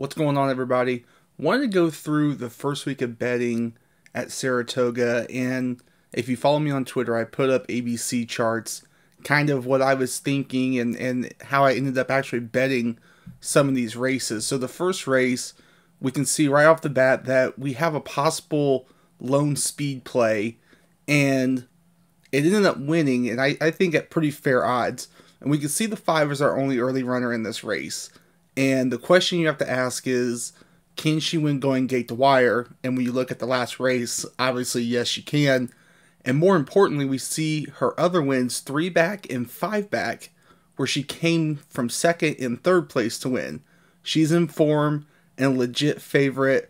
What's going on, everybody? Wanted to go through the first week of betting at Saratoga, and if you follow me on Twitter, I put up ABC charts, kind of what I was thinking and how I ended up actually betting some of these races. So the first race, we can see right off the bat that we have a possible lone speed play, and it ended up winning, and I think at pretty fair odds. And we can see the 5 is our only early runner in this race. And the question you have to ask is, can she win going gate to wire? And when you look at the last race, obviously, yes, she can. And more importantly, we see her other wins 3 back and 5 back, where she came from second and third place to win. She's in form and a legit favorite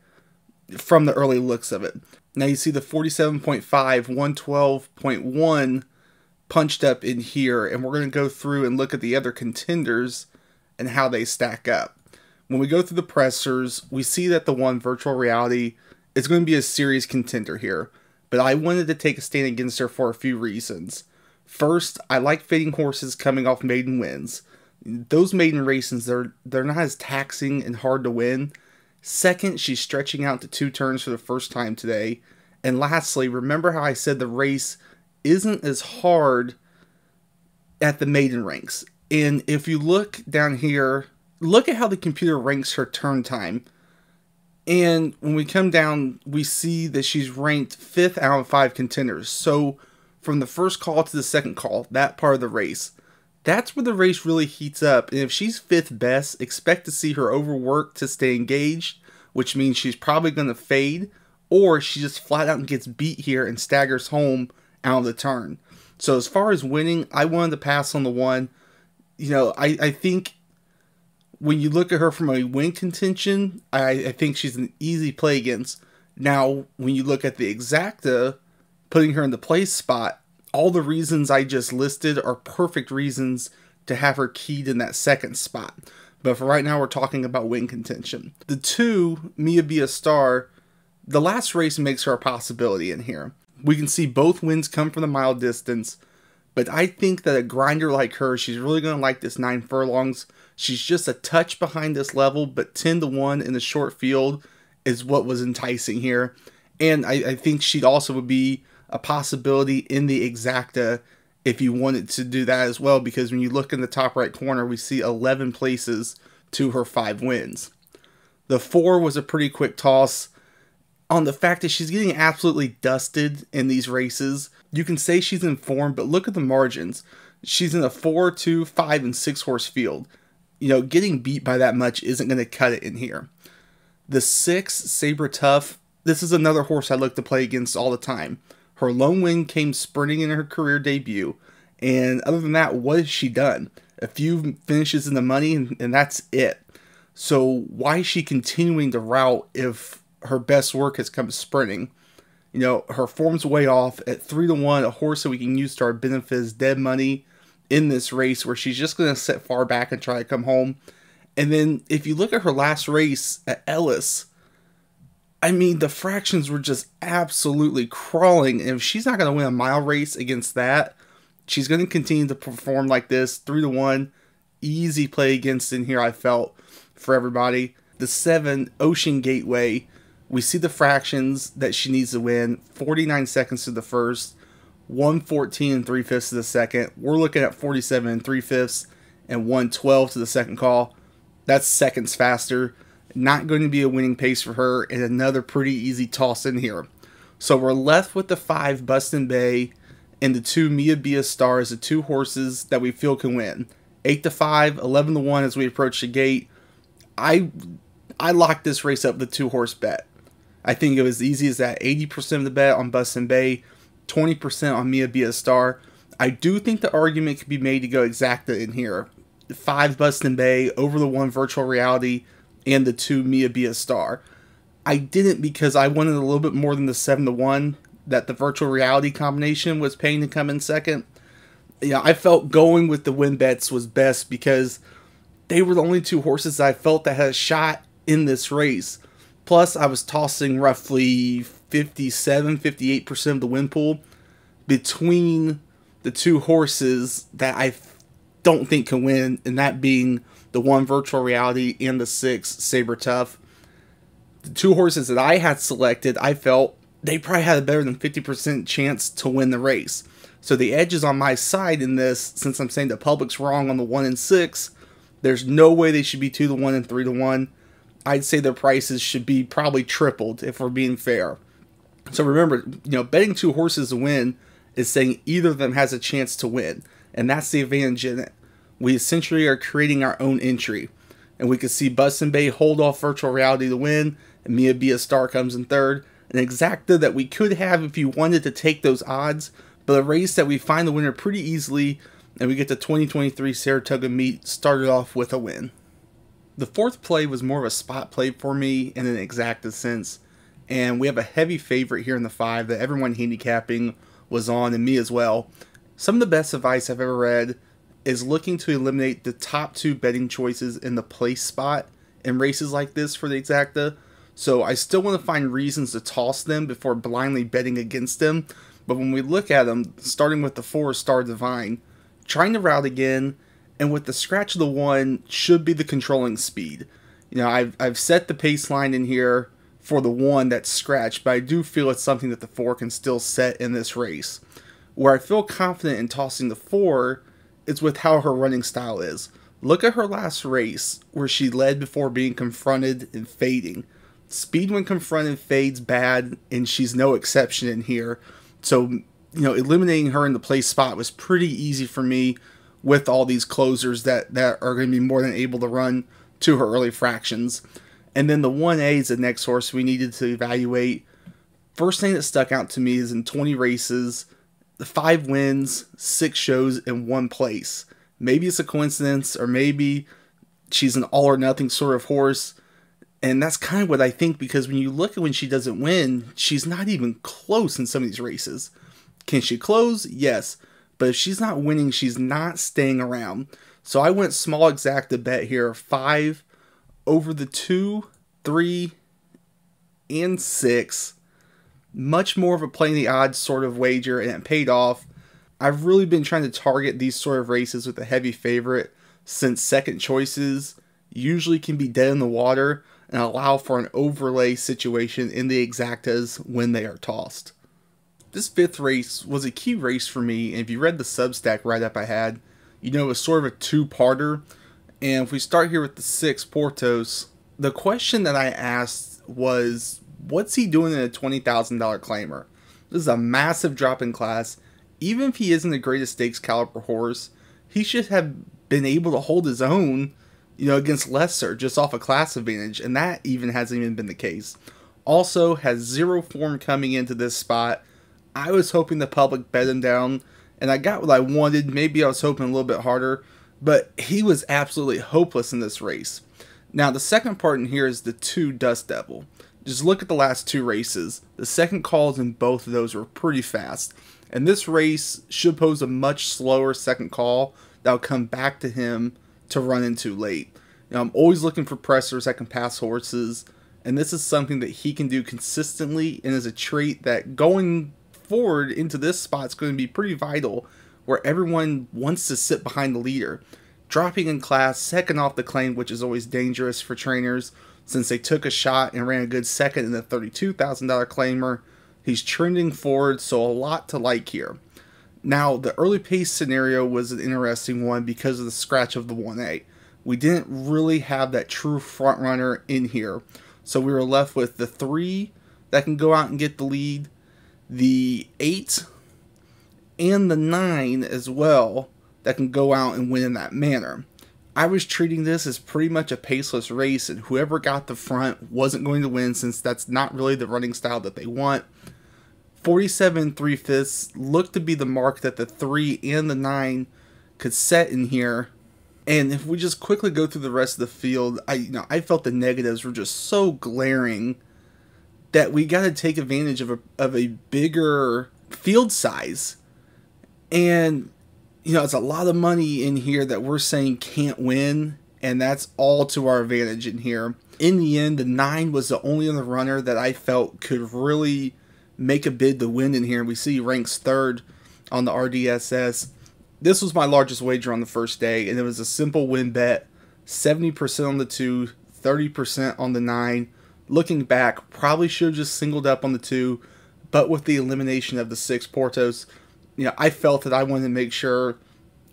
from the early looks of it. Now you see the 47.5, 112.1 punched up in here, and we're going to go through and look at the other contenders and how they stack up. When we go through the pressers, we see that the one virtual reality is going to be a serious contender here, but I wanted to take a stand against her for a few reasons. First, I like fading horses coming off maiden wins. Those maiden races, they're not as taxing and hard to win. Second, she's stretching out to 2 turns for the first time today. And lastly, remember how I said the race isn't as hard at the maiden ranks. And if you look down here, look at how the computer ranks her turn time. And when we come down, we see that she's ranked 5th out of 5 contenders. So from the first call to the second call, that part of the race, that's where the race really heats up. And if she's 5th best, expect to see her overwork to stay engaged, which means she's probably going to fade, or she just flat out gets beat here and staggers home out of the turn. So as far as winning, I wanted to pass on the one. You know, I think when you look at her from a win contention, I think she's an easy play against. Now, when you look at the exacta, putting her in the place spot, all the reasons I just listed are perfect reasons to have her keyed in that second spot. But for right now, we're talking about win contention. The 2, Mia Be a Star, the last race makes her a possibility in here. We can see both wins come from the mile distance, but I think that a grinder like her, she's really going to like this 9 furlongs. She's just a touch behind this level, but 10-1 in the short field is what was enticing here. And I think she'd also would be a possibility in the exacta if you wanted to do that as well, because when you look in the top right corner, we see 11 places to her 5 wins. The 4 was a pretty quick toss on the fact that she's getting absolutely dusted in these races. You can say she's in form, but look at the margins. She's in a 4, 2, 5, and 6 horse field. You know, getting beat by that much isn't going to cut it in here. The 6, Sabre Tough, this is another horse I look to play against all the time. Her lone win came sprinting in her career debut, and other than that, what has she done? A few finishes in the money, and that's it. So why is she continuing to route if her best work has come sprinting? You know, her form's way off. At 3-1, a horse that we can use to our benefit is dead money in this race, where she's just going to sit far back and try to come home. And then if you look at her last race at Ellis, I mean, the fractions were just absolutely crawling. And if she's not going to win a mile race against that, she's going to continue to perform like this. 3-1, easy play against in here, I felt, for everybody. The 7, Ocean Gateway, we see the fractions that she needs to win. 49 seconds to the first, 114 3/5 to the second. We're looking at 47 3/5 and 112 to the second call. That's seconds faster. Not going to be a winning pace for her, and another pretty easy toss in here. So we're left with the 5, Bustin' Bay, and the 2, Mia Be a Star, as the 2 horses that we feel can win. 8-5, 11-1 as we approach the gate. I locked this race up with the 2 horse bet. I think it was as easy as that. 80% of the bet on Bustin' Bay, 20% on Mia Be a Star. I do think the argument could be made to go exacta in here. 5 Bustin' Bay over the 1 virtual reality and the 2 Mia Be a Star. I didn't because I wanted a little bit more than the 7-1 that the virtual reality combination was paying to come in second. Yeah, I felt going with the win bets was best because they were the only 2 horses I felt that had a shot in this race. Plus, I was tossing roughly 57-58% of the win pool between the 2 horses that I don't think can win, and that being the 1 virtual reality and the 6 saber tough. The 2 horses that I had selected, I felt they probably had a better than 50% chance to win the race. So the edge is on my side in this, since I'm saying the public's wrong on the 1 and 6. There's no way they should be 2-1 and 3-1. I'd say their prices should be probably tripled if we're being fair. So remember, betting 2 horses to win is saying either of them has a chance to win. And that's the advantage in it. We essentially are creating our own entry. And we could see Bustin' Bay hold off virtual reality to win, and Mia Be a Star comes in third. An exacta that we could have if you wanted to take those odds, but a race that we find the winner pretty easily, and we get the 2023 Saratoga meet started off with a win. The 4th play was more of a spot play for me in an exacta sense, and we have a heavy favorite here in the 5 that everyone handicapping was on, and me as well. Some of the best advice I've ever read is looking to eliminate the top 2 betting choices in the place spot in races like this for the exacta. So I still want to find reasons to toss them before blindly betting against them. But when we look at them, starting with the 4 Star Divine, trying to route again, and with the scratch of the 1 should be the controlling speed. I've set the pace line in here for the 1 that's scratched, but I do feel it's something that the 4 can still set in this race. Where I feel confident in tossing the 4 is with how her running style is. Look at her last race, where she led before being confronted and fading. Speed when confronted fades bad, and she's no exception in here. So, eliminating her in the place spot was pretty easy for me with all these closers that are going to be more than able to run to her early fractions. And then the 1A is the next horse we needed to evaluate. First thing that stuck out to me is in 20 races, the 5 wins, 6 shows, and 1 place. Maybe it's a coincidence, or maybe she's an all or nothing sort of horse. And that's kind of what I think, because when you look at when she doesn't win, she's not even close in some of these races. Can she close? Yes. But if she's not winning, she's not staying around. So I went small exacta bet here, 5 over the 2, 3, and 6. Much more of a playing the odds sort of wager, and it paid off. I've really been trying to target these sort of races with a heavy favorite, since second choices usually can be dead in the water and allow for an overlay situation in the exactas when they are tossed. This 5th race was a key race for me, and if you read the Substack write-up I had, it was sort of a 2-parter. And if we start here with the 6 Portos, the question that I asked was, what's he doing in a $20,000 claimer? This is a massive drop in class. Even if he isn't the greatest stakes caliber horse, he should have been able to hold his own against lesser, just off a class advantage, and that even hasn't even been the case. Also, has 0 form coming into this spot. I was hoping the public bet him down, and I got what I wanted. Maybe I was hoping a little bit harder, but he was absolutely hopeless in this race. Now, the second part in here is the 2 Dust Devil. Just look at the last 2 races. The second calls in both of those were pretty fast, and this race should pose a much slower second call that'll come back to him to run into late. I'm always looking for pressers that can pass horses, and this is something that he can do consistently, and is a trait that going forward into this spot is going to be pretty vital, where everyone wants to sit behind the leader. Dropping in class, second off the claim, which is always dangerous for trainers, since they took a shot and ran a good second in the $32,000 claimer. He's trending forward, so a lot to like here. Now, the early pace scenario was an interesting one because of the scratch of the 1A. We didn't really have that true front runner in here. So we were left with the 3 that can go out and get the lead, the 8, and the 9 as well that can go out and win in that manner. I was treating this as pretty much a paceless race, and whoever got the front wasn't going to win, since that's not really the running style that they want. 47 3/5 looked to be the mark that the 3 and the 9 could set in here. And if we just quickly go through the rest of the field, I felt the negatives were just so glaring that we got to take advantage of a bigger field size. And it's a lot of money in here that we're saying can't win, and that's all to our advantage in here. In the end, the 9 was the only other runner that I felt could really make a bid to win in here, and we see he ranks 3rd on the RDSS. This was my largest wager on the first day, and it was a simple win bet 70% on the 2, 30% on the 9. Looking back, probably should have just singled up on the 2, but with the elimination of the 6 Portos, I felt that I wanted to make sure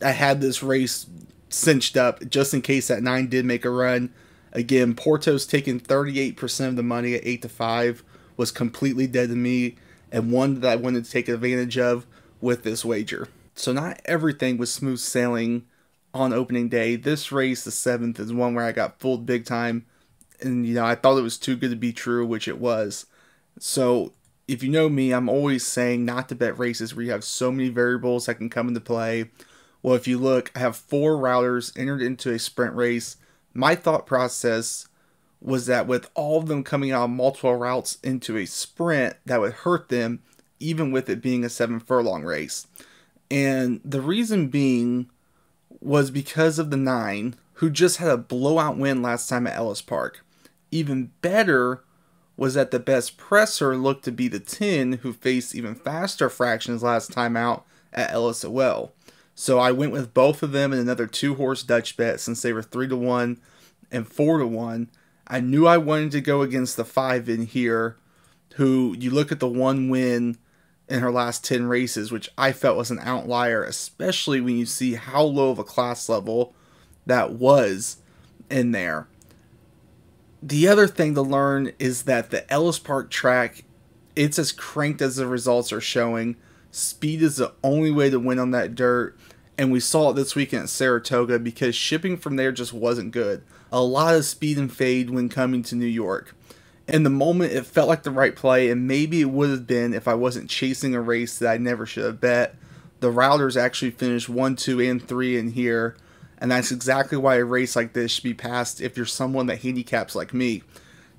I had this race cinched up just in case that 9 did make a run. Again, Portos taking 38% of the money at 8-5 was completely dead to me, and one that I wanted to take advantage of with this wager. So not everything was smooth sailing on opening day. This race, the 7th, is one where I got fooled big time, and I thought it was too good to be true, which it was. So if you know me, I'm always saying not to bet races where you have so many variables that can come into play. Well, if you look, I have 4 routers entered into a sprint race. My thought process was that with all of them coming out of multiple routes into a sprint, that would hurt them, even with it being a 7 furlong race. And the reason being was because of the 9, who just had a blowout win last time at Ellis Park. Even better was that the best presser looked to be the 10, who faced even faster fractions last time out at Ellis as well. So I went with both of them in another 2-horse Dutch bet since they were 3-1 and 4-1. I knew I wanted to go against the 5 in here, who you look at the 1 win in her last 10 races, which I felt was an outlier, especially when you see how low of a class level that was in there. The other thing to learn is that the Ellis Park track, it's as cranked as the results are showing. Speed is the only way to win on that dirt, and we saw it this weekend at Saratoga because shipping from there just wasn't good. A lot of speed and fade when coming to New York. In the moment, it felt like the right play, and maybe it would have been if I wasn't chasing a race that I never should have bet. The routers actually finished 1, 2, and 3 in here, and that's exactly why a race like this should be passed if you're someone that handicaps like me.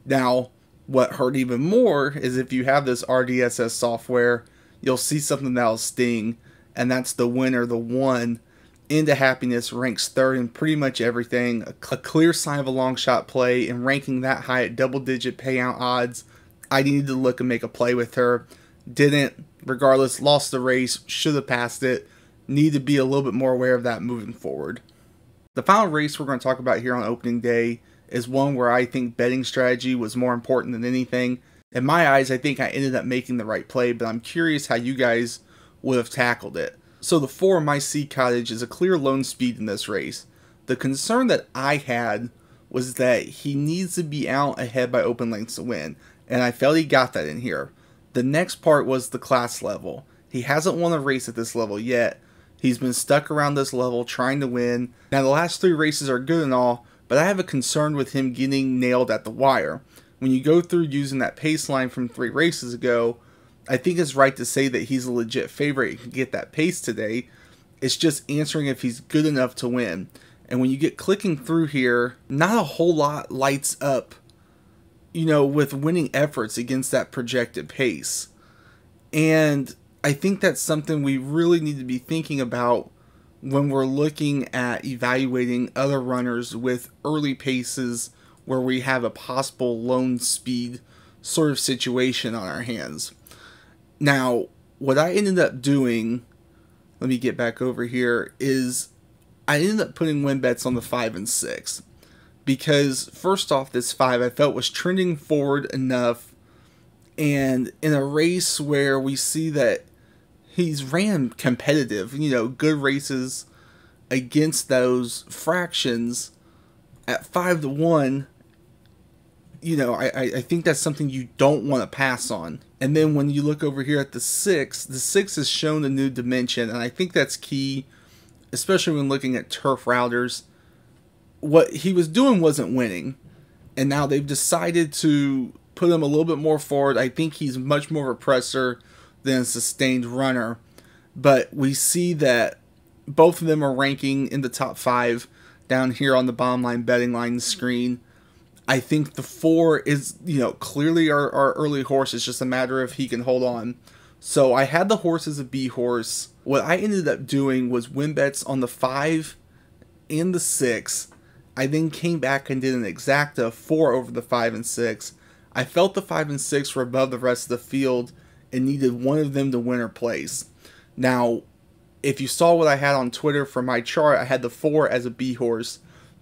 Now, what hurt even more is if you have this RDSS software, you'll see something that'll sting, and that's the winner, the 1, Into Happiness, ranks 3rd in pretty much everything. A clear sign of a long shot play, and ranking that high at double-digit payout odds. I needed to look and make a play with her. Didn't. Regardless, lost the race. Should have passed it. Need to be a little bit more aware of that moving forward. The final race we're going to talk about here on opening day is one where I think betting strategy was more important than anything. In my eyes, I think I ended up making the right play, but I'm curious how you guys would have tackled it. So the 4, My Sea Cottage, is a clear lone speed in this race. The concern that I had was that he needs to be out ahead by open lengths to win, and I felt he got that in here. The next part was the class level. He hasn't won a race at this level yet. He's been stuck around this level trying to win. Now the last 3 races are good and all, but I have a concern with him getting nailed at the wire. When you go through using that pace line from 3 races ago, I think it's right to say that he's a legit favorite and can get that pace today. It's just answering if he's good enough to win. And when you get clicking through here, not a whole lot lights up, with winning efforts against that projected pace. And I think that's something we really need to be thinking about when we're looking at evaluating other runners with early paces where we have a possible lone speed sort of situation on our hands. Now, what I ended up doing, let me get back over here, is I ended up putting win bets on the 5 and 6. Because, first off, this 5 I felt was trending forward enough, and in a race where we see that he's ran competitive, good races against those fractions at 5-1, I think that's something you don't want to pass on. And then when you look over here at the 6 has shown a new dimension, and I think that's key, especially when looking at turf routers. What he was doing wasn't winning, and now they've decided to put him a little bit more forward. I think he's much more of a presser than a sustained runner, but we see that both of them are ranking in the top 5 down here on the bottom line betting line screen. I think the 4 is, clearly our early horse. It's just a matter of he can hold on. So I had the horse as a B horse. What I ended up doing was win bets on the 5 and the 6. I then came back and did an exacta 4 over the 5 and 6. I felt the 5 and 6 were above the rest of the field and needed one of them to win or place. Now, if you saw what I had on Twitter for my chart, I had the 4 as a B horse.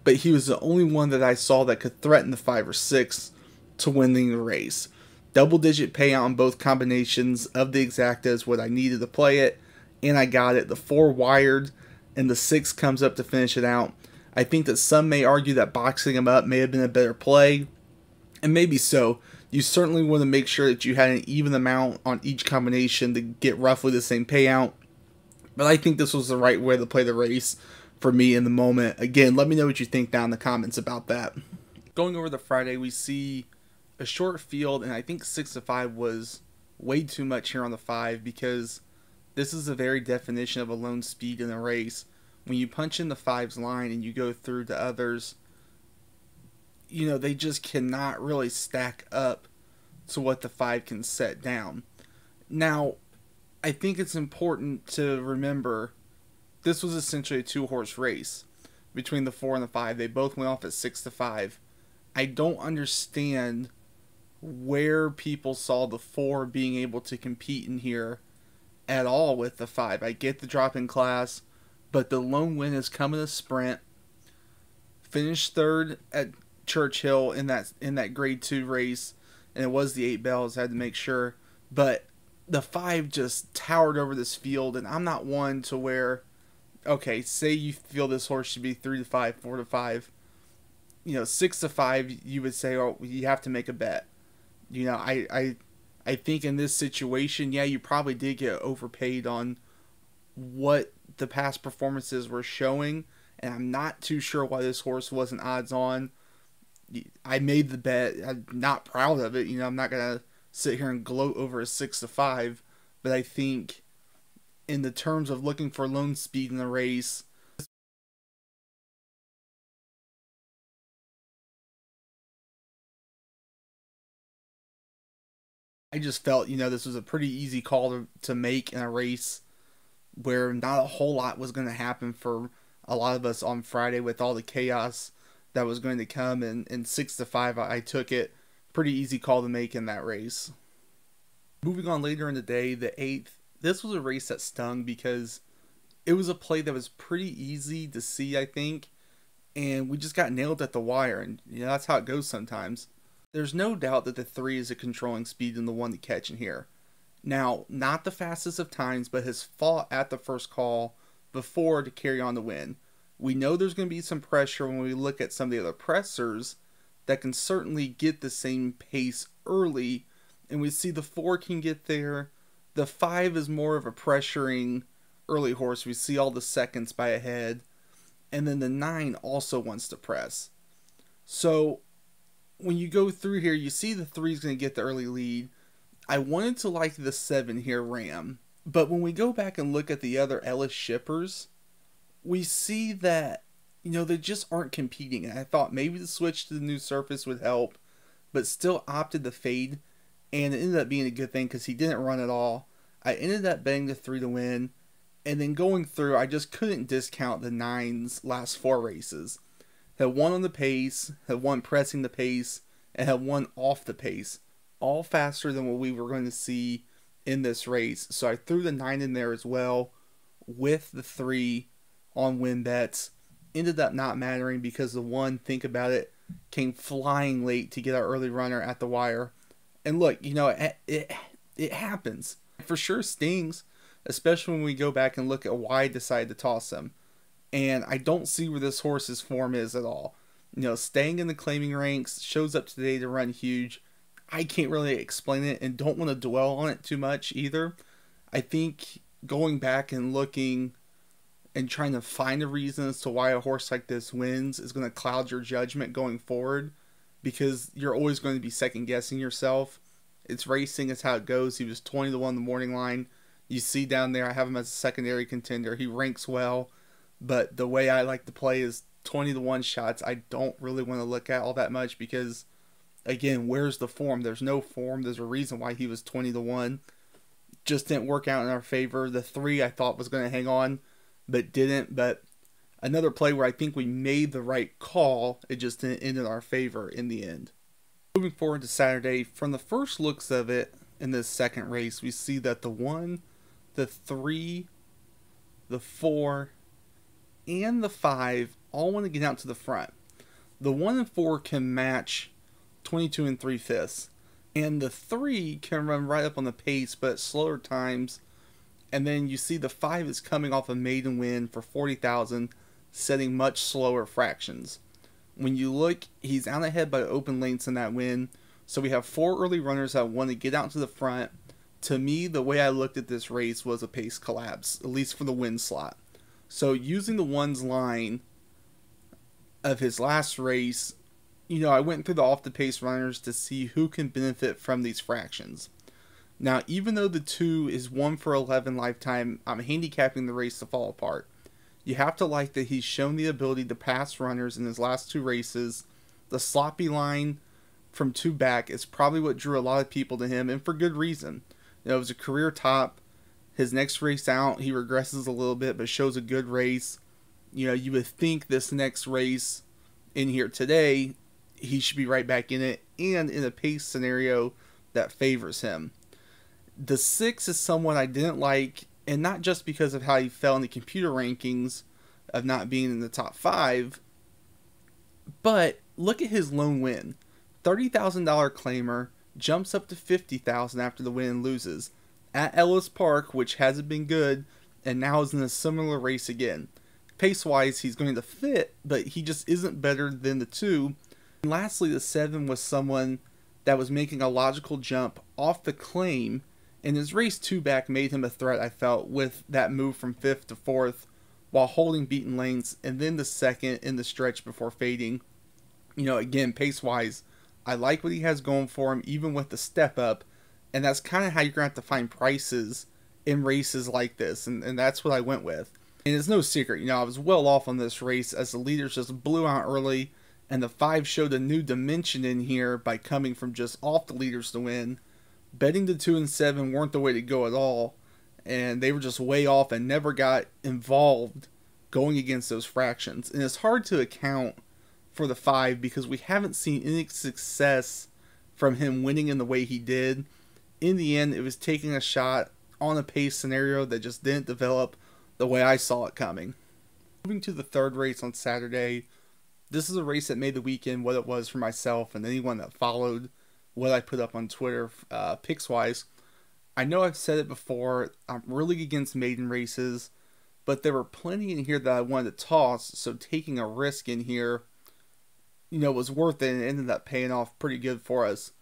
but he was the only one that I saw that could threaten the 5 or 6 to winning the race. Double digit payout on both combinations of the exacta is what I needed to play it, and I got it. The 4 wired, and the 6 comes up to finish it out. I think that some may argue that boxing him up may have been a better play, and maybe so. You certainly want to make sure that you had an even amount on each combination to get roughly the same payout. But I think this was the right way to play the race for me in the moment. Again, let me know what you think down in the comments about that. Going over the Friday, we see a short field, and I think 6 to 5 was way too much here on the 5, because this is the very definition of a lone speed in a race. When you punch in the 5's line and you go through to others, you know, they just cannot really stack up to what the 5 can set down. Now, I think it's important to remember this was essentially a 2-horse race between the 4 and the 5. They both went off at 6 to 5. I don't understand where people saw the 4 being able to compete in here at all with the 5. I get the drop in class, but the lone win has come in a sprint. Finished 3rd at Churchill in that grade 2 race, and it was the 8 bells. I had to make sure, but the 5 just towered over this field, and I'm not one to where, okay, say you feel this horse should be 3 to 5, 4 to 5, 6 to 5, you would say, oh, you have to make a bet. I think in this situation, yeah, you probably did get overpaid on what the past performances were showing, and I'm not too sure why this horse wasn't odds on. I made the bet. I'm not proud of it. I'm not going to sit here and gloat over a 6 to 5, but I think in the terms of looking for lone speed in the race, I just felt, this was a pretty easy call to make in a race where not a whole lot was going to happen for a lot of us on Friday with all the chaos that was going to come, and 6 to 5, I took it. Pretty easy call to make in that race. Moving on later in the day, the 8th, this was a race that stung because it was a play that was pretty easy to see, I think, and we just got nailed at the wire, and that's how it goes sometimes. There's no doubt that the 3 is a controlling speed and the one to catch in here. Now, not the fastest of times, but has fought at the first call before to carry on the win. We know there's going to be some pressure when we look at some of the other pressers that can certainly get the same pace early, and we see the 4 can get there. The 5 is more of a pressuring early horse. We see all the seconds by a head, and then the 9 also wants to press. So when you go through here, you see the 3 is going to get the early lead. I wanted to like the 7 here, Ram, but when we go back and look at the other Ellis shippers, we see that, they just aren't competing. And I thought maybe the switch to the new surface would help, but still opted to fade. And it ended up being a good thing because he didn't run at all. I ended up betting the 3 to win. And then going through, I just couldn't discount the 9's last 4 races. Had 1 on the pace, had 1 pressing the pace, and had 1 off the pace. All faster than what we were going to see in this race. So I threw the 9 in there as well with the 3 on win bets. Ended up not mattering because the 1, think about it, came flying late to get our early runner at the wire. And look, it happens. For sure stings, especially when we go back and look at why I decided to toss him. And I don't see where this horse's form is at all. Staying in the claiming ranks, shows up today to run huge. I can't really explain it and don't want to dwell on it too much either. I think going back and looking and trying to find a reason as to why a horse like this wins is going to cloud your judgment going forward, because you're always going to be second guessing yourself. It's racing, it's how it goes. He was 20 to 1 the morning line. You see down there, I have him as a secondary contender. He ranks well, but the way I like to play is 20 to 1 shots. I don't really want to look at all that much because, again, where's the form? There's no form. There's a reason why he was 20 to 1. Just didn't work out in our favor. The 3 I thought was going to hang on, but didn't. But another play where I think we made the right call. It just didn't end in our favor in the end. Moving forward to Saturday, from the first looks of it in this second race, we see that the 1, the 3, the 4, and the 5 all want to get out to the front. The 1 and 4 can match 22 and 3/5, and the 3 can run right up on the pace, but at slower times. And then you see the 5 is coming off a maiden win for 40,000, setting much slower fractions. When you look, he's out ahead by open lengths in that win. So we have 4 early runners that want to get out to the front. To me, the way I looked at this race was a pace collapse, at least for the win slot. So using the 1's line of his last race, I went through the off the pace runners to see who can benefit from these fractions. Now, even though the 2 is 1 for 11 lifetime, I'm handicapping the race to fall apart. You have to like that he's shown the ability to pass runners in his last 2 races. The sloppy line from 2 back is probably what drew a lot of people to him, and for good reason. It was a career top. His next race out, he regresses a little bit, but shows a good race. You would think this next race in here today, he should be right back in it, and in a pace scenario that favors him. The 6 is someone I didn't like, and not just because of how he fell in the computer rankings of not being in the top 5, but look at his lone win. $30,000 claimer, jumps up to $50,000 after the win and loses. At Ellis Park, which hasn't been good, and now is in a similar race again. Pace-wise, he's going to fit, but he just isn't better than the 2. And lastly, the 7 was someone that was making a logical jump off the claim, and his race 2 back made him a threat, I felt, with that move from 5th to 4th, while holding beaten lanes, and then the 2nd in the stretch before fading. Again, pace-wise, I like what he has going for him, even with the step up, and that's kind of how you're going to have to find prices in races like this, and that's what I went with. And it's no secret, I was well off on this race as the leaders just blew out early, and the 5 showed a new dimension in here by coming from just off the leaders to win. Betting the 2 and 7 weren't the way to go at all, and they were just way off and never got involved going against those fractions. And it's hard to account for the 5 because we haven't seen any success from him winning in the way he did. In the end, it was taking a shot on a pace scenario that just didn't develop the way I saw it coming. Moving to the 3rd race on Saturday, this is a race that made the weekend what it was for myself and anyone that followed what I put up on Twitter picks-wise. I know I've said it before, I'm really against maiden races, but there were plenty in here that I wanted to toss, so taking a risk in here, was worth it and it ended up paying off pretty good for us.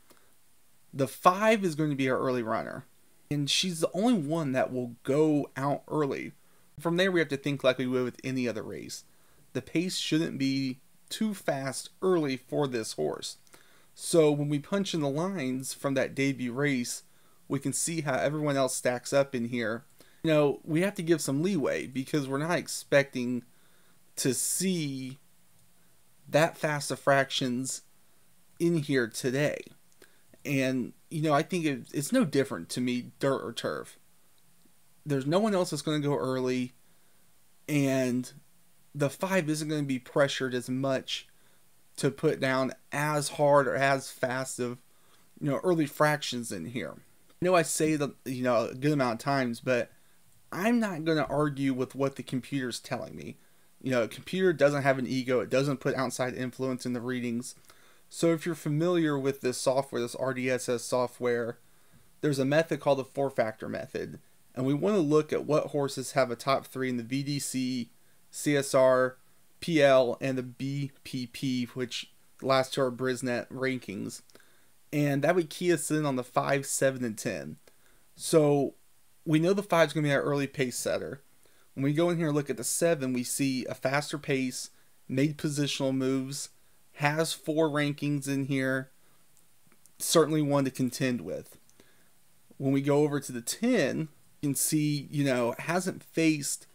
The 5 is going to be our early runner, and she's the only one that will go out early. From there, we have to think like we would with any other race. The pace shouldn't be too fast early for this horse. So when we punch in the lines from that debut race, we can see how everyone else stacks up in here. We have to give some leeway because we're not expecting to see that fast of fractions in here today. And, I think it's no different to me, dirt or turf. There's no one else that's going to go early, and the 5 isn't going to be pressured as much to put down as hard or as fast of, early fractions in here. I know I say that, a good amount of times, but I'm not going to argue with what the computer's telling me. A computer doesn't have an ego. It doesn't put outside influence in the readings. So if you're familiar with this software, this RDSS software, there's a method called the 4-factor method. And we want to look at what horses have a top 3 in the VDC, CSR, PL, and the BPP, which the last 2 are Brisnet rankings. And that would key us in on the 5, 7, and 10. So we know the 5 is going to be our early pace setter. When we go in here and look at the 7, we see a faster pace, made positional moves, has 4 rankings in here, certainly one to contend with. When we go over to the 10, you can see, hasn't faced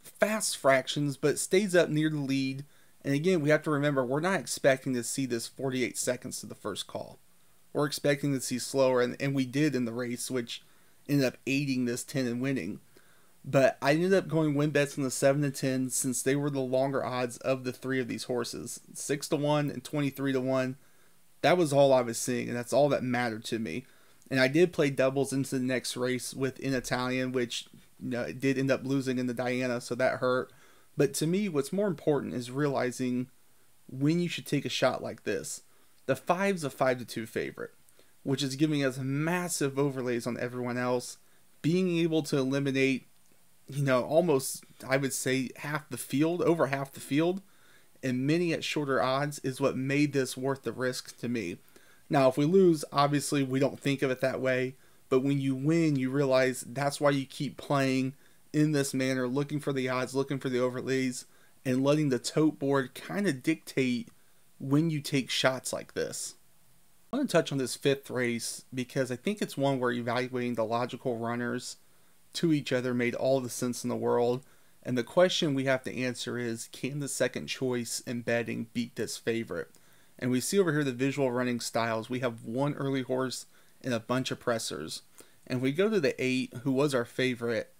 fast fractions, but stays up near the lead. And again, we have to remember, we're not expecting to see this 48 seconds to the first call. We're expecting to see slower, and we did in the race, which ended up aiding this 10 and winning. But I ended up going win bets in the 7 and 10 since they were the longer odds of the 3 of these horses. 6-1 and 23-1. That was all I was seeing, and that's all that mattered to me. And I did play doubles into the next race with In Italian, which it did end up losing in the Diana, so that hurt. But to me, what's more important is realizing when you should take a shot like this. The 5's a 5-2 favorite, which is giving us massive overlays on everyone else. Being able to eliminate, almost, I would say, half the field, over half the field, and many at shorter odds is what made this worth the risk to me. Now, if we lose, obviously we don't think of it that way, but when you win, you realize that's why you keep playing in this manner, looking for the odds, looking for the overlays, and letting the tote board kind of dictate when you take shots like this. I want to touch on this 5th race because I think it's one where evaluating the logical runners to each other made all the sense in the world. And the question we have to answer is, can the second choice in betting beat this favorite? And we see over here the visual running styles. We have one early horse and a bunch of pressers. And we go to the 8, who was our favorite.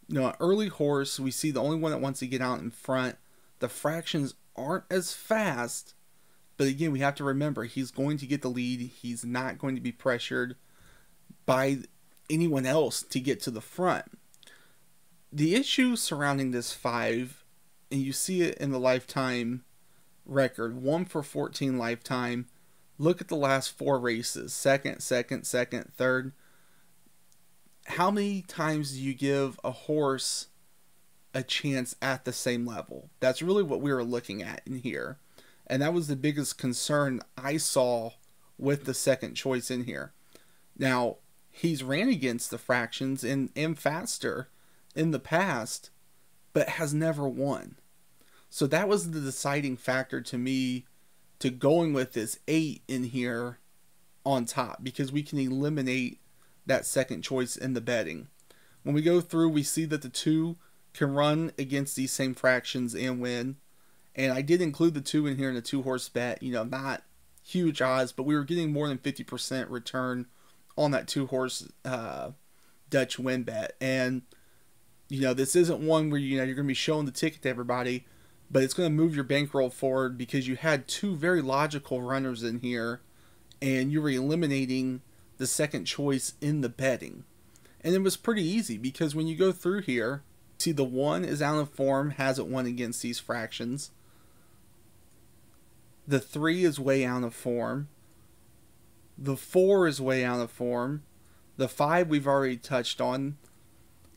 An early horse, we see the only one that wants to get out in front. The fractions aren't as fast, but again, we have to remember he's going to get the lead. He's not going to be pressured by anyone else to get to the front. The issue surrounding this 5, and you see it in the lifetime record, 1 for 14 lifetime. Look at the last 4 races, second, third. How many times do you give a horse a chance at the same level? That's really what we were looking at in here. And that was the biggest concern I saw with the second choice in here. Now, he's ran against the fractions and faster in the past, but has never won. So that was the deciding factor to me to going with this 8 in here on top, because we can eliminate that second choice in the betting. When we go through, we see that the 2 can run against these same fractions and win. And I did include the 2 in here in a 2-horse bet. Not huge odds, but we were getting more than 50% return on that 2-horse Dutch win bet. And, this isn't one where, you're going to be showing the ticket to everybody, but it's going to move your bankroll forward because you had 2 very logical runners in here, and you were eliminating the second choice in the betting. And it was pretty easy because when you go through here, see the 1 is out of form, hasn't won against these fractions. The 3 is way out of form. The 4 is way out of form. The 5 we've already touched on.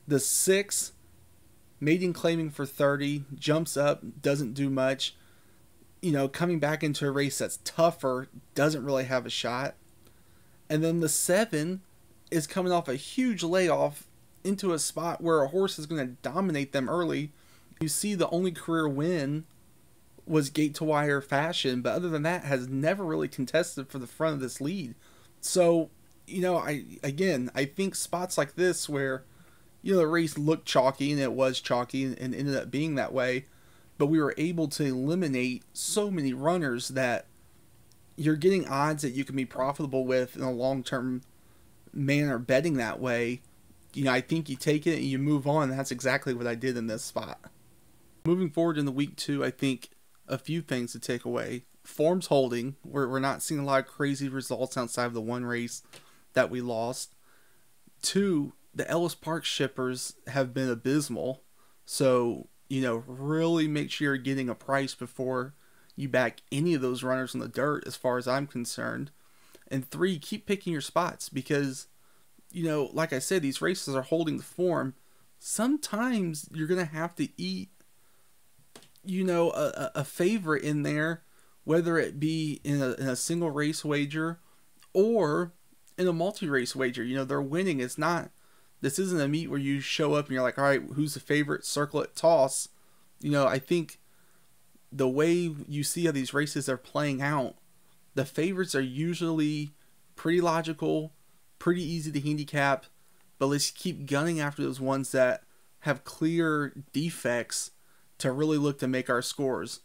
The 6, maiden claiming for 30, jumps up, doesn't do much. Coming back into a race that's tougher, doesn't really have a shot. And then the 7 is coming off a huge layoff into a spot where a horse is going to dominate them early. You see the only career win was gate to wire fashion, but other than that has never really contested for the front of this lead. So, I think spots like this where, the race looked chalky, and it was chalky and ended up being that way, but we were able to eliminate so many runners that you're getting odds that you can be profitable with in a long-term manner betting that way. I think you take it and you move on. That's exactly what I did in this spot. Moving forward in the week 2, I think a few things to take away. Form's holding. We're not seeing a lot of crazy results outside of the 1 race that we lost. 2, the Ellis Park shippers have been abysmal. So, really make sure you're getting a price before you back any of those runners in the dirt as far as I'm concerned. And 3, keep picking your spots because, like I said, these races are holding the form. Sometimes you're going to have to eat, a favorite in there, whether it be in a single race wager or in a multi-race wager. They're winning. This isn't a meet where you show up and you're like, all right, who's the favorite? Circle it, toss. I think the way you see how these races are playing out, the favorites are usually pretty logical, pretty easy to handicap, but let's keep gunning after those ones that have clear defects to really look to make our scores.